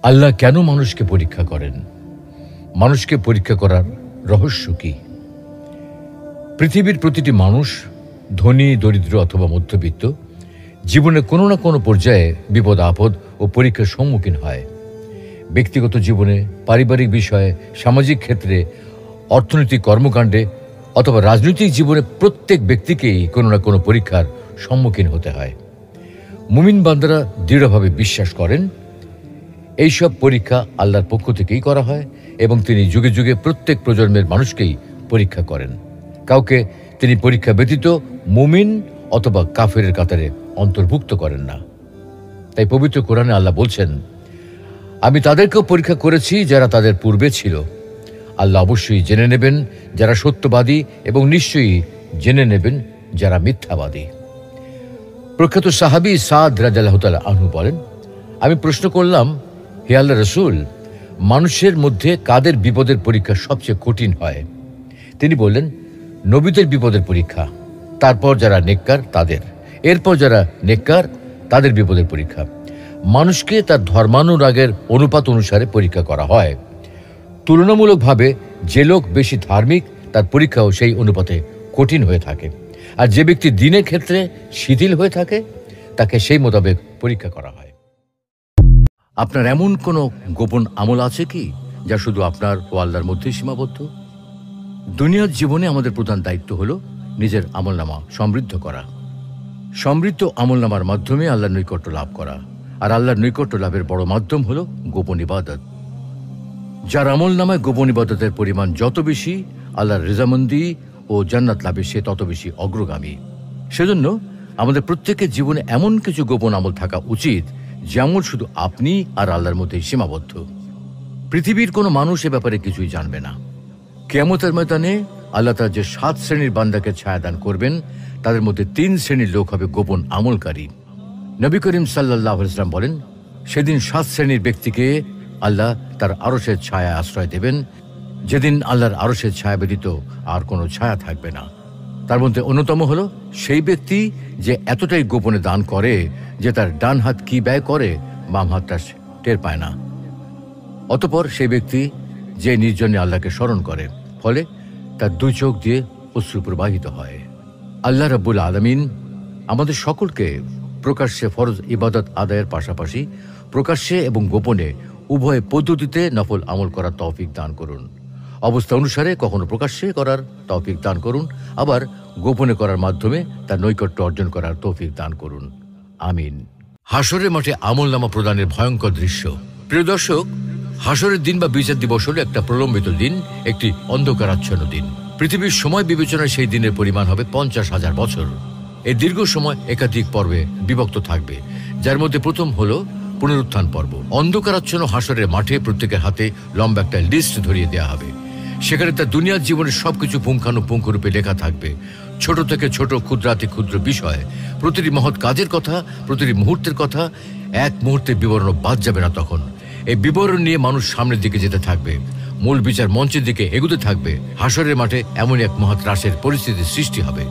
আল্লাহ কেন মানুষকে পরীক্ষা করেন? মানুষকে পরীক্ষা করার রহস্য কি? পৃথিবীর প্রতিটি মানুষ, ধনী, দরিদ্র অথবা মধ্যবিত্ত, জীবনে কোনো না কোনো পর্যায়ে বিপদ আপদ ও পরীক্ষার সম্মুখীন হয়। ব্যক্তিগত জীবনে, পারিবারিক বিষয়ে, সামাজিক ক্ষেত্রে, অর্থনৈতিক কর্মকাণ্ডে অথবা রাজনৈতিক জীবনে প্রত্যেক ব্যক্তিকেই কোনো না কোনো পরীক্ষার সম্মুখীন হতে হয়। মুমিন বান্দারা দৃঢ়ভাবে বিশ্বাস করেন এইসব পরীক্ষা আল্লাহর পক্ষ থেকেই করা হয় এবং তিনি যুগে যুগে প্রত্যেক প্রজন্মের মানুষকেই পরীক্ষা করেন। কাউকে তিনি পরীক্ষা ব্যতীত মুমিন অথবা কাফেরের কাতারে অন্তর্ভুক্ত করেন না। তাই পবিত্র কোরআনে আল্লাহ বলছেন, আমি তাদেরকেও পরীক্ষা করেছি যারা তাদের পূর্বে ছিল। আল্লাহ অবশ্যই জেনে নেবেন যারা সত্যবাদী এবং নিশ্চয়ই জেনে নেবেন যারা মিথ্যাবাদী। প্রখ্যাত সাহাবী সাদ রাদিয়াল্লাহু তাআলা আনহু বলেন, আমি প্রশ্ন করলাম, হে আল্লাহর রাসূল, মানুষের মধ্যে কাদের বিপদের পরীক্ষা সবচেয়ে কঠিন হয়? তিনি বললেন, নবীদের বিপদের পরীক্ষা, তারপর যারা নেককার তাদের, এরপর যারা নেককার তাদের বিপদের পরীক্ষা। মানুষকে তার ধর্মানুরাগের অনুপাত অনুসারে পরীক্ষা করা হয়। তুলনামূলকভাবে যে লোক বেশি ধার্মিক তার পরীক্ষাও সেই অনুপাতে কঠিন হয়ে থাকে, আর যে ব্যক্তি দ্বীনের ক্ষেত্রে শিথিল হয়ে থাকে তাকে সেই মোতাবেক পরীক্ষা করা হয়। আপনার এমন কোনো গোপন আমল আছে কি যা শুধু আপনার ও আল্লাহর মধ্যেই সীমাবদ্ধ? দুনিয়ার জীবনে আমাদের প্রধান দায়িত্ব হলো নিজের আমলনামা সমৃদ্ধ করা। সমৃদ্ধ আমলনামার মাধ্যমে আল্লাহর নৈকট্য লাভ করা, আর আল্লাহর নৈকট্য লাভের বড় মাধ্যম হলো গোপন ইবাদত। যার আমলনামায় গোপন ইবাদতের পরিমাণ যত বেশি, আল্লাহর রেজামন্দি ও জান্নাত লাভে সে তত বেশি অগ্রগামী। সেজন্য আমাদের প্রত্যেকের জীবনে এমন কিছু গোপন আমল থাকা উচিত যে আমল শুধু আপনি আর আল্লাহর মধ্যেই সীমাবদ্ধ। পৃথিবীর কোনো মানুষ এ ব্যাপারে কিছুই জানবে না। কিয়ামতের ময়দানে আল্লাহ তার যে 7 শ্রেণীর বান্দাকে ছায়াদান করবেন, তাদের মধ্যে 3 শ্রেণীর লোক হবে গোপন আমলকারী। নবী করিম সাল্লাল্লাহু আলাইহি ওয়াসাল্লাম বলেন, সেদিন 7 শ্রেণীর ব্যক্তিকে আল্লাহ তার আরশের ছায়া আশ্রয় দেবেন, যেদিন আল্লাহর আরশের ছায়া ব্যতীত আর কোনো ছায়া থাকবে না। তার মধ্যে অন্যতম হলো সেই ব্যক্তি যে এতটাই গোপনে দান করে যে তার ডান হাত কি ব্যয় করে বাম হাতটা টের পায় না। অতঃপর সেই ব্যক্তি যে নির্জনে আল্লাহকে স্মরণ করে, ফলে তার 2 চোখ দিয়ে অশ্রু প্রবাহিত হয়। আল্লাহ রাব্বুল আলামিন আমাদের সকলকে প্রকাশ্যে ফরজ ইবাদত আদায়ের পাশাপাশি প্রকাশ্যে এবং গোপনে উভয় পদ্ধতিতে নফল আমল করার তৌফিক দান করুন। অবস্থা অনুসারে কখনো প্রকাশ্যে করার তৌফিক দান করুন, আবার গোপনে করার মাধ্যমে তার নৈকট্য অর্জন করার তৌফিক দান করুন। আমিন। হাসরের মাঠে আমলনামা প্রদানের ভয়ঙ্কর দৃশ্য। প্রিয় দর্শক, হাসরের দিন বা বিচার দিবস হলো একটা প্রলম্বিত দিন, একটি অন্ধকারাচ্ছন্ন দিন। পৃথিবীর সময় বিবেচনায় সেই দিনের পরিমাণ হবে 50,000 বছর। এই দীর্ঘ সময় একাধিক পর্বে বিভক্ত থাকবে, যার মধ্যে প্রথম হলো পুনরুত্থান পর্ব। অন্ধকারাচ্ছন্ন হাসরের মাঠে প্রত্যেকের হাতে লম্বা একটা লিস্ট ধরিয়ে দেওয়া হবে। সেখানে তার দুনিয়ার জীবনের সবকিছু পুঙ্খানুপুঙ্খরূপে লেখা থাকবে। ছোট থেকে ছোট, ক্ষুদ্রাতি ক্ষুদ্র বিষয়, প্রতিটি মহৎ কাজের কথা, প্রতিটি মুহূর্তের কথা, এক মুহূর্তের বিবরণ বাদ যাবে না। তখন এই বিবরণ নিয়ে মানুষ সামনের দিকে যেতে থাকবে, মূল বিচার মঞ্চের দিকে এগুতে থাকবে। হাসরের মাঠে এমন এক মহৎ রাসের পরিস্থিতির সৃষ্টি হবে।